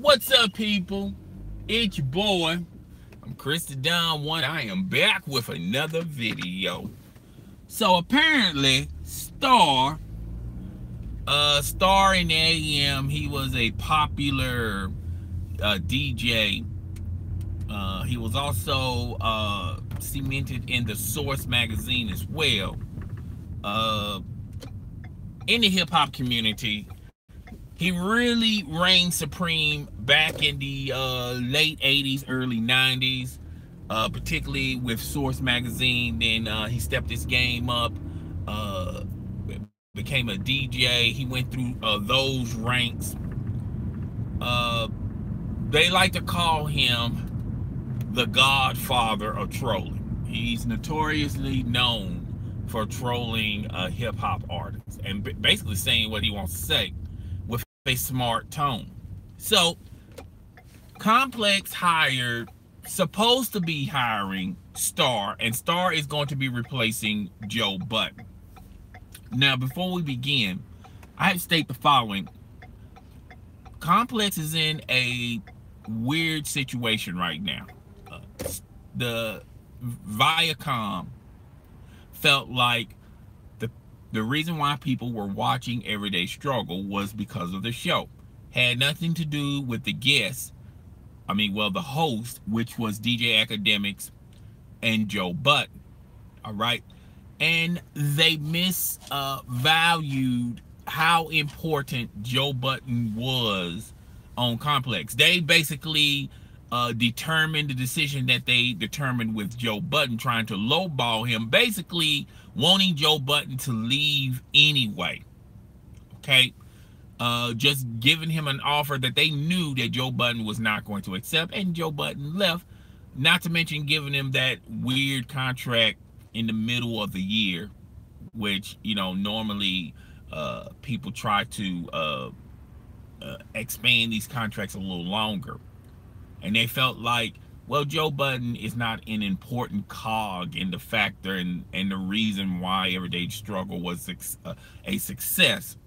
What's up, people? It's your boy. I'm Chris the Don One. I am back with another video. So apparently, Star in AM, he was a popular DJ. He was also cemented in the Source magazine as well. In the hip hop community, he really reigned supreme back in the late 80s, early 90s, particularly with Source magazine. Then he stepped his game up, became a DJ. He went through those ranks. They like to call him the godfather of trolling. He's notoriously known for trolling hip-hop artists and basically saying what he wants to say with a smart tone. So Complex supposed to be hiring Star, and Star is going to be replacing Joe Budden. Now, before we begin, I have to state the following. Complex is in a weird situation right now. The Viacom felt like the reason why people were watching Everyday Struggle was because of the show. Had nothing to do with the guests. The host, which was DJ Akademiks and Joe Budden. All right. And they misvalued how important Joe Budden was on Complex. They basically determined the decision that they determined with Joe Budden, trying to lowball him, basically wanting Joe Budden to leave anyway. Okay. Just giving him an offer that they knew that Joe Budden was not going to accept, and Joe Budden left. Not to mention giving him that weird contract in the middle of the year, which, normally people try to expand these contracts a little longer. And they felt like, well, Joe Budden is not an important cog in the factor and the reason why Everyday Struggle was a success.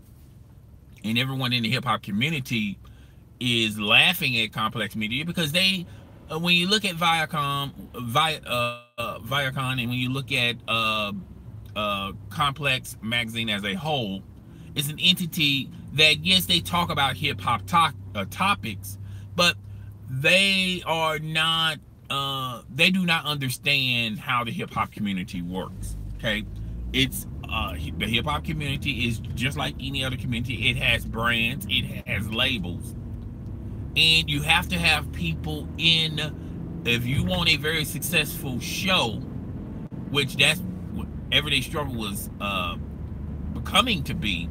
And everyone in the hip-hop community is laughing at Complex Media because they, when you look at Viacom, and when you look at Complex magazine as a whole, it's an entity that, yes, they talk about hip-hop topics, but they are not, they do not understand how the hip-hop community works. Okay, it's the hip-hop community is just like any other community. It has brands, it has labels, and you have to have people in. If you want a very successful show, which that's what Everyday Struggle was becoming to be,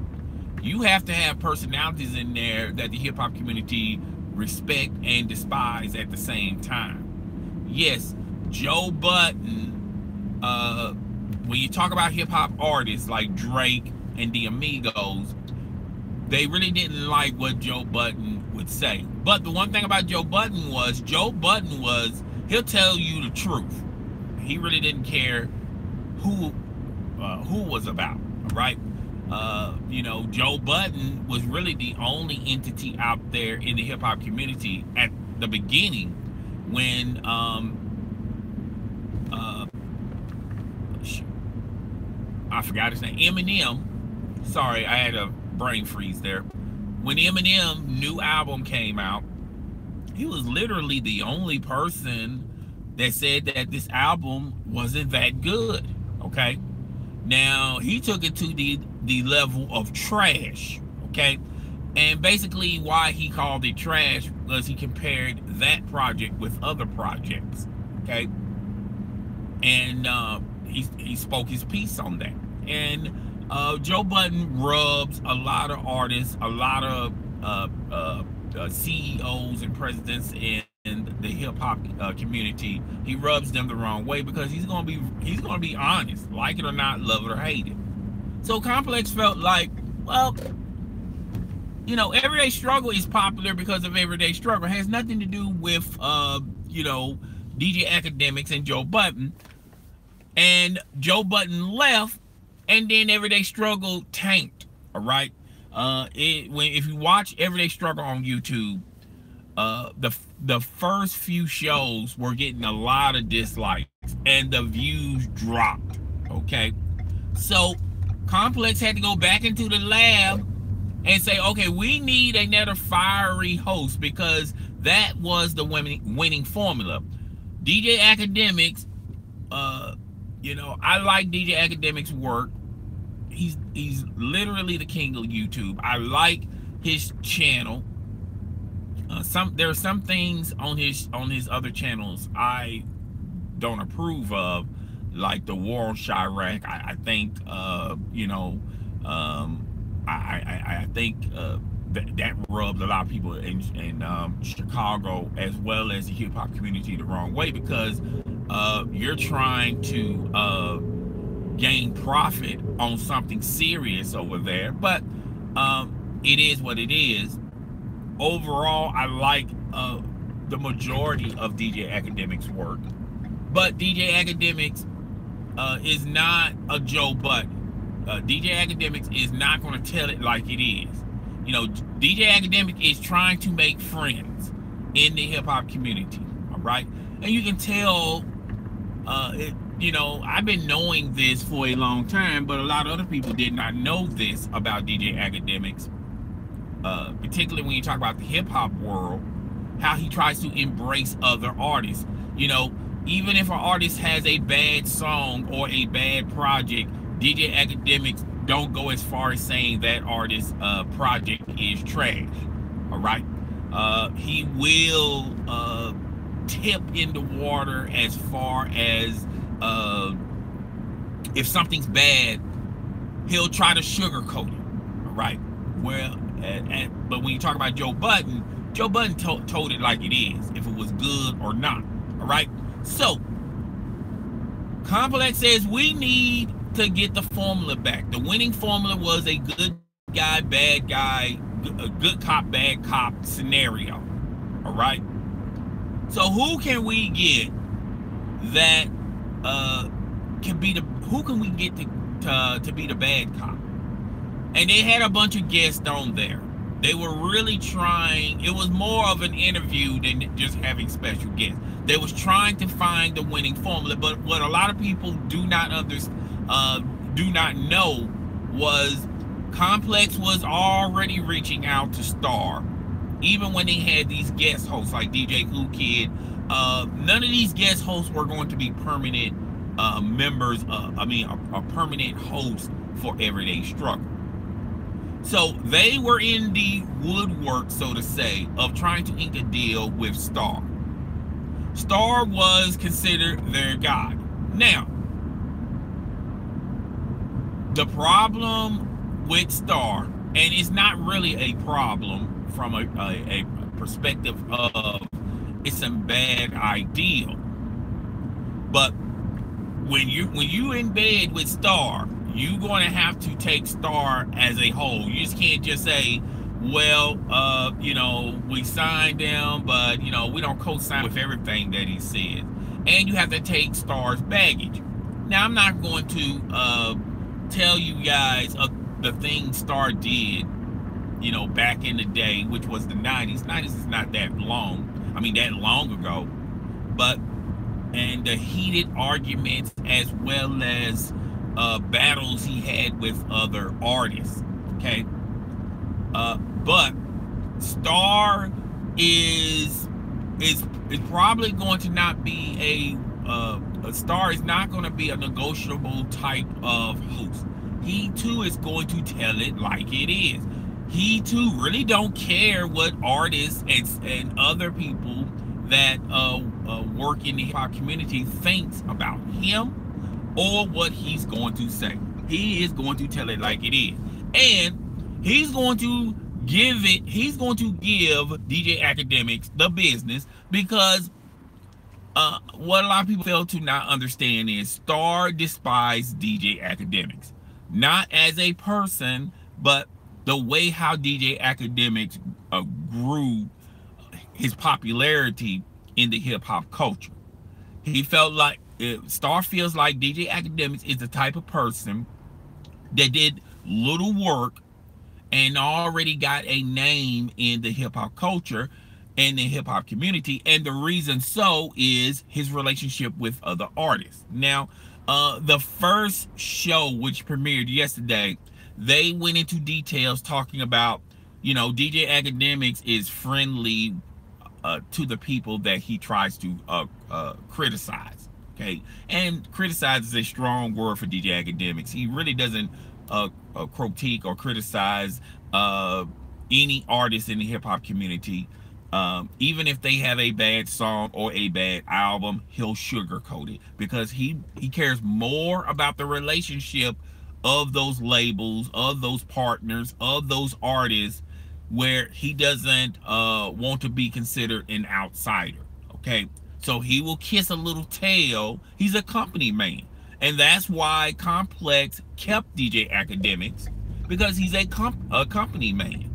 you have to have personalities in there that the hip-hop community respect and despise at the same time. Yes, Joe Budden, when you talk about hip-hop artists like Drake and the Amigos, they really didn't like what Joe Budden would say. But the one thing about Joe Budden was, he'll tell you the truth. He really didn't care who was about, right? Joe Budden was really the only entity out there in the hip-hop community at the beginning when I forgot his name. Eminem. Sorry, I had a brain freeze there. When Eminem new album came out, he was literally the only person that said that this album wasn't that good. Okay. Now he took it to the level of trash. Okay. And basically why he called it trash was he compared that project with other projects. Okay. And he spoke his piece on that. And Joe Budden rubs a lot of artists, a lot of CEOs and presidents in the hip hop community. He rubs them the wrong way because he's gonna be honest, like it or not, love it or hate it. So Complex felt like, well, Everyday Struggle is popular because of Everyday Struggle. It has nothing to do with DJ Akademiks and Joe Budden. And Joe Budden left, and then Everyday Struggle tanked. All right. If you watch Everyday Struggle on YouTube, the first few shows were getting a lot of dislikes and the views dropped. Okay, so Complex had to go back into the lab and say, okay, we need another fiery host, because that was the winning formula. DJ Akademiks, I like DJ Akademiks' work. He's literally the king of YouTube. I like his channel. There are some things on his other channels I don't approve of, like the war on Chirac. I think I think that rubbed a lot of people in Chicago as well as the hip hop community the wrong way, because you're trying to gain profit on something serious over there. But it is what it is. Overall, I like the majority of DJ Akademiks' work, but DJ Akademiks is not a Joe Budden. DJ Akademiks is not going to tell it like it is. DJ Akademiks is trying to make friends in the hip hop community. All right, and you can tell. I've been knowing this for a long time, but a lot of other people did not know this about DJ Akademiks. Particularly when you talk about the hip hop world, how he tries to embrace other artists. Even if an artist has a bad song or a bad project, DJ Akademiks don't go as far as saying that artist's project is trash. All right, he will tip in the water as far as if something's bad, he'll try to sugarcoat it. All right, well. But when you talk about Joe Budden told it like it is, if it was good or not. All right. So Complex says we need to get the formula back. The winning formula was a good guy, bad guy, a good cop, bad cop scenario. All right. So who can we get that who can we get to be the bad cop? And they had a bunch of guests on there. They were really trying. It was more of an interview than just having special guests. They was trying to find the winning formula. But what a lot of people do not know was Complex was already reaching out to Star, even when they had these guest hosts like DJ Who Kid. None of these guest hosts were going to be permanent members. A permanent host for Everyday Struggle. So they were in the woodwork, so to say, of trying to ink a deal with Star. Star was considered their god. Now, the problem with Star, and it's not really a problem from a perspective of it's a bad ideal, but when you in bed with Star, you're going to have to take Star as a whole. You just can't just say, well, we signed him, but, we don't co-sign with everything that he says. And you have to take Star's baggage. Now, I'm not going to tell you guys the things Star did, back in the day, which was the 90s. 90s is not that long. That long ago. But, and the heated arguments as well as battles he had with other artists, okay? But Star is probably going to not be a Star is not going to be a negotiable type of host. He too is going to tell it like it is. He too really don't care what artists and other people that work in the hip hop community thinks about him or what he's going to say. He is going to tell it like it is. And he's going to give DJ Akademiks the business, because what a lot of people fail to not understand is Star despised DJ Akademiks. Not as a person, but the way how DJ Akademiks grew his popularity in the hip-hop culture. He felt like Star feels like DJ Akademiks is the type of person that did little work and already got a name in the hip-hop culture, in the hip hop community, and the reason so is his relationship with other artists. Now, the first show, which premiered yesterday, they went into details talking about, DJ Academics is friendly to the people that he tries to criticize. Okay, and criticize is a strong word for DJ Academics. He really doesn't critique or criticize any artist in the hip hop community. Even if they have a bad song or a bad album, he'll sugarcoat it because he cares more about the relationship of those labels, of those partners, of those artists, where he doesn't want to be considered an outsider. Okay, so he will kiss a little tail. He's a company man, and that's why Complex kept DJ Academics, because he's a company man.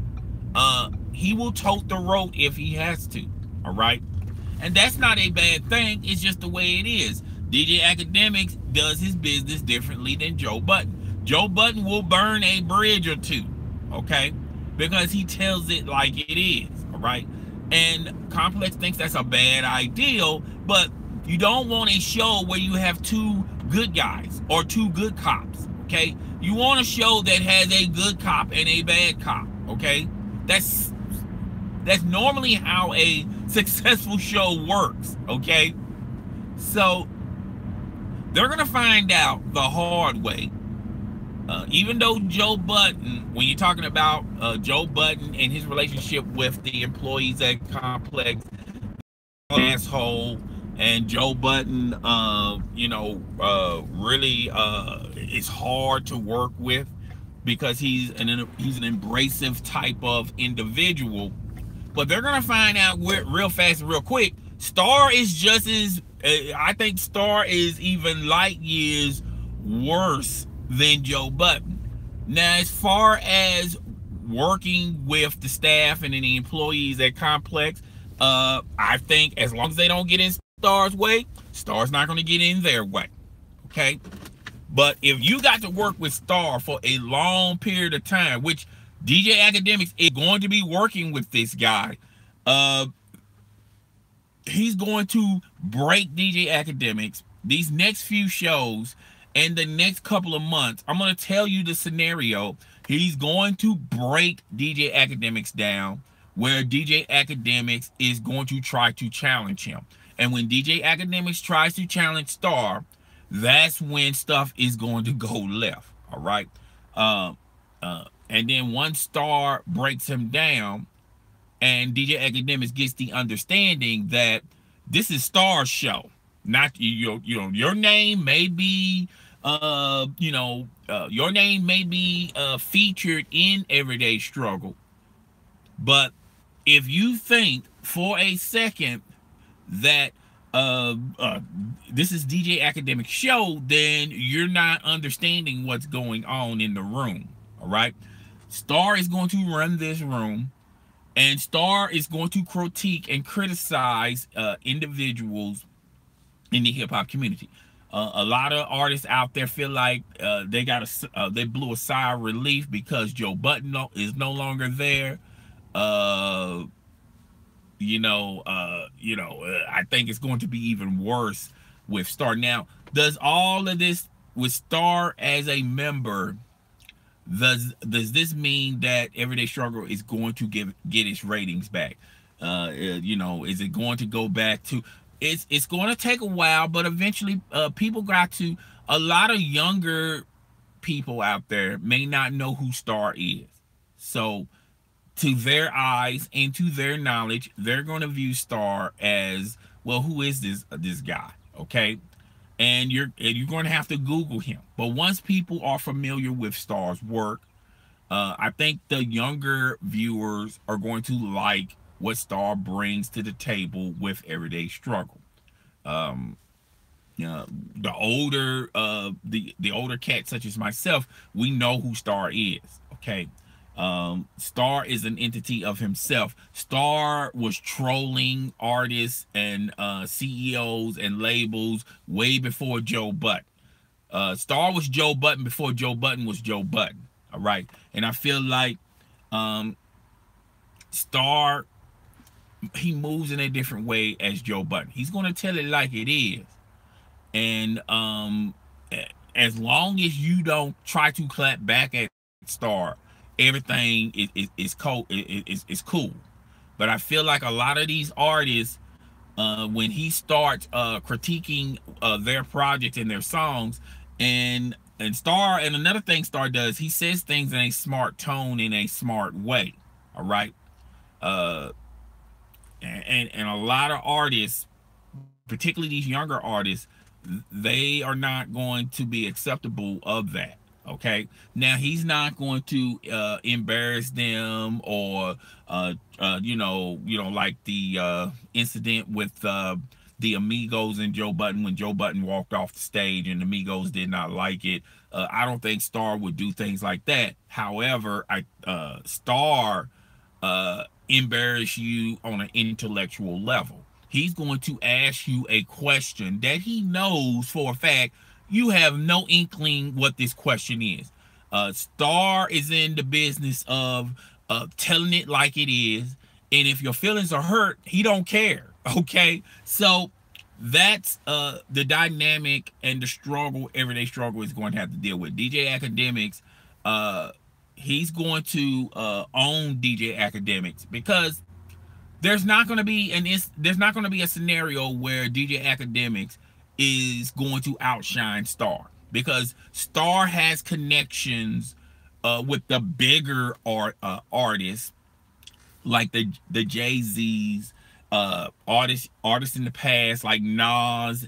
He will tote the road if he has to. All right, and that's not a bad thing. It's just the way it is. DJ Academics does his business differently than Joe Budden. Joe Budden will burn a bridge or two, okay, because he tells it like it is. All right, and Complex thinks that's a bad idea, but you don't want a show where you have two good guys or two good cops. Okay, you want a show that has a good cop and a bad cop. Okay, that's normally how a successful show works. Okay, so they're gonna find out the hard way. Even though Joe Budden, when you're talking about Joe Budden and his relationship with the employees at Complex, asshole, and Joe Budden, really is hard to work with because he's an abrasive type of individual. But they're gonna find out real fast and real quick. Star is just as I think Star is even light years worse than Joe Budden. Now, as far as working with the staff and the employees at Complex, I think as long as they don't get in Star's way, Star's not going to get in their way. Okay? But if you got to work with Star for a long period of time, which DJ Academics is going to be working with this guy, he's going to break DJ Academics these next few shows. And the next couple of months, I'm going to tell you the scenario. He's going to break DJ Academics down, where DJ Academics is going to try to challenge him. And when DJ Academics tries to challenge Star, that's when stuff is going to go left. All right. And then once Star breaks him down and DJ Academics gets the understanding that this is Star's show, not your name may be your name may be featured in Everyday Struggle, but if you think for a second that this is DJ Academics show, then you're not understanding what's going on in the room. All right, Star is going to run this room, and Star is going to critique and criticize individuals in the hip hop community. A lot of artists out there feel like they blew a sigh of relief because Joe Budden is no longer there. I think it's going to be even worse with Star. Now, does all of this with Star as a member, does this mean that Everyday Struggle is going to get its ratings back? Is it going to go back to? It's going to take a while, but eventually, a lot of younger people out there may not know who Star is. So, to their eyes and to their knowledge, they're going to view Star as, well, who is this guy? Okay, and you're going to have to Google him. But once people are familiar with Star's work, I think the younger viewers are going to like what Star brings to the table with Everyday Struggle. The older cats such as myself, we know who Star is. Okay, Star is an entity of himself. Star was trolling artists and CEOs and labels way before Joe Budden. Star was Joe Budden before Joe Budden was Joe Budden. All right, and I feel like Star he moves in a different way as Joe Budden. He's going to tell it like it is, and as long as you don't try to clap back at Star, everything is cool. But I feel like a lot of these artists, when he starts critiquing their projects and their songs, and Star, and another thing Star does, he says things in a smart tone, in a smart way. All right. uh and a lot of artists, particularly these younger artists, they are not going to be acceptable of that. Okay, now he's not going to embarrass them, or like the incident with the Amigos and Joe Budden, when Joe Budden walked off the stage and the Amigos did not like it. I don't think Star would do things like that. However, Star embarrass you on an intellectual level. He's going to ask you a question that he knows for a fact you have no inkling what this question is. Star is in the business of telling it like it is, and if your feelings are hurt, he don't care. Okay, so that's the dynamic and the struggle, everyday struggle, is going to have to deal with. DJ Akademiks, uh, he's going to own DJ Akademiks, because there's not going to be a scenario where DJ Akademiks is going to outshine Star, because Star has connections with the bigger artists, like the Jay-Z's, artists in the past, like Nas.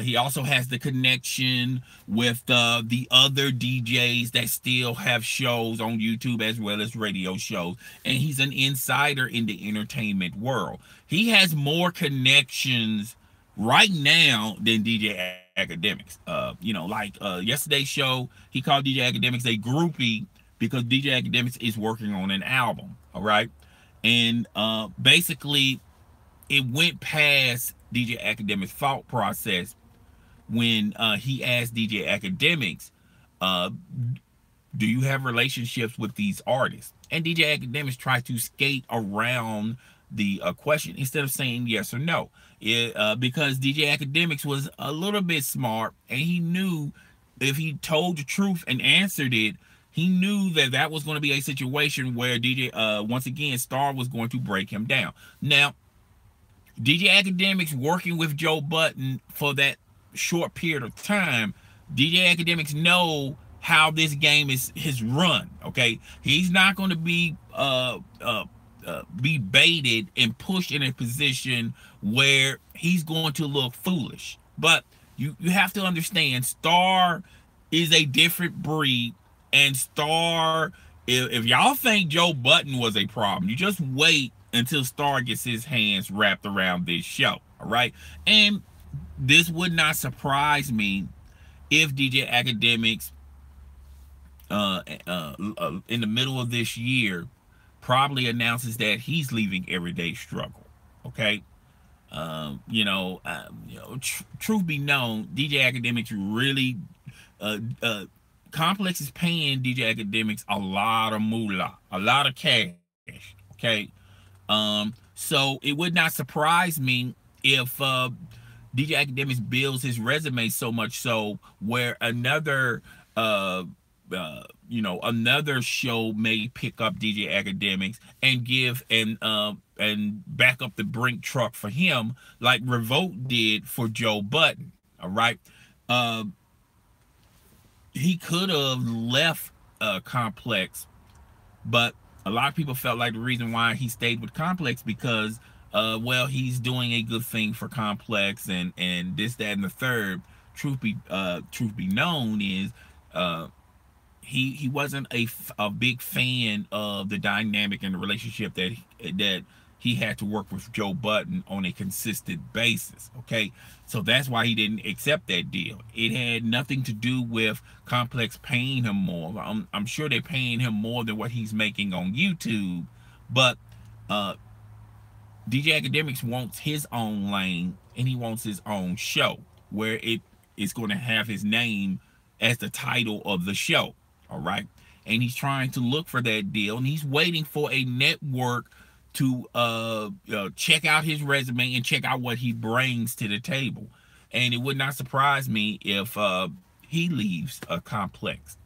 He also has the connection with the other DJs that still have shows on YouTube as well as radio shows, and he's an insider in the entertainment world. He has more connections right now than DJ Akademiks. Yesterday's show, he called DJ Akademiks a groupie because DJ Akademiks is working on an album. All right, and basically it went past DJ Akademiks' thought process when he asked DJ Akademiks, uh, do you have relationships with these artists? And DJ Akademiks tried to skate around the question instead of saying yes or no. Because DJ Akademiks was a little bit smart, and he knew if he told the truth and answered it, he knew that that was going to be a situation where once again, Star was going to break him down. Now, DJ Akademiks working with Joe Budden for that short period of time, DJ Akademiks know how this game is run. Okay, he's not going to be baited and pushed in a position where he's going to look foolish. But you have to understand, Star is a different breed, and Star, if y'all think Joe Budden was a problem, you just wait until Star gets his hands wrapped around this show. All right, and this would not surprise me if DJ Akademiks in the middle of this year probably announces that he's leaving Everyday Struggle. Okay, truth be known, DJ Akademiks really Complex is paying DJ Akademiks a lot of moolah, a lot of cash. Okay, so it would not surprise me if DJ Akademiks builds his resume so much so where another another show may pick up DJ Akademiks and give and back up the Brink truck for him, like Revolt did for Joe Budden. All right, he could have left Complex, but a lot of people felt like the reason why he stayed with Complex because he's doing a good thing for Complex, and this, that, and the third. Truth be known is he wasn't a big fan of the dynamic and the relationship that he had to work with Joe Budden on a consistent basis. Okay, so that's why he didn't accept that deal. It had nothing to do with Complex paying him more. I'm sure they're paying him more than what he's making on YouTube, but DJ Akademiks wants his own lane, and he wants his own show where it is going to have his name as the title of the show. All right, and he's trying to look for that deal, and he's waiting for a network to check out his resume and check out what he brings to the table. And it would not surprise me if he leaves a complex.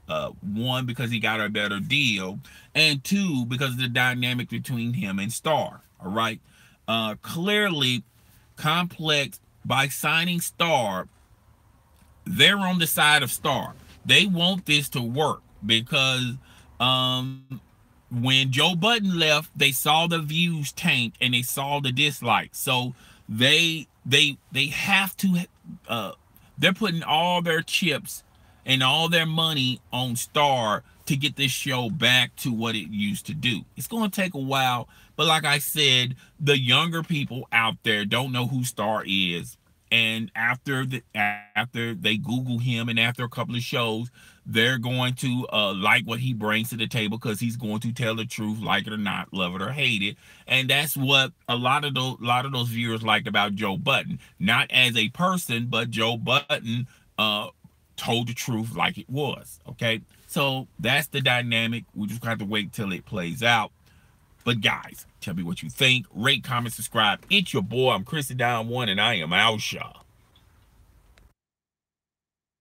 One, because he got a better deal, and two, because of the dynamic between him and Star. All right. Clearly, complex, by signing Star, they're on the side of Star. They want this to work because um, when Joe Budden left, they saw the views tank and they saw the dislikes. So they have to. Uh, they're putting all their chips and all their money on Star to get this show back to what it used to do. It's going to take a while, but like I said, the younger people out there don't know who Star is. And after they Google him and after a couple of shows, they're going to like what he brings to the table because he's going to tell the truth, like it or not, love it or hate it. And that's what a lot of those viewers liked about Joe Budden, not as a person, but Joe Budden told the truth like it was. Okay, so that's the dynamic. We just have to wait till it plays out. But guys, tell me what you think. Rate, comment, subscribe. It's your boy. I'm Chris the Down One, and I am out, y'all.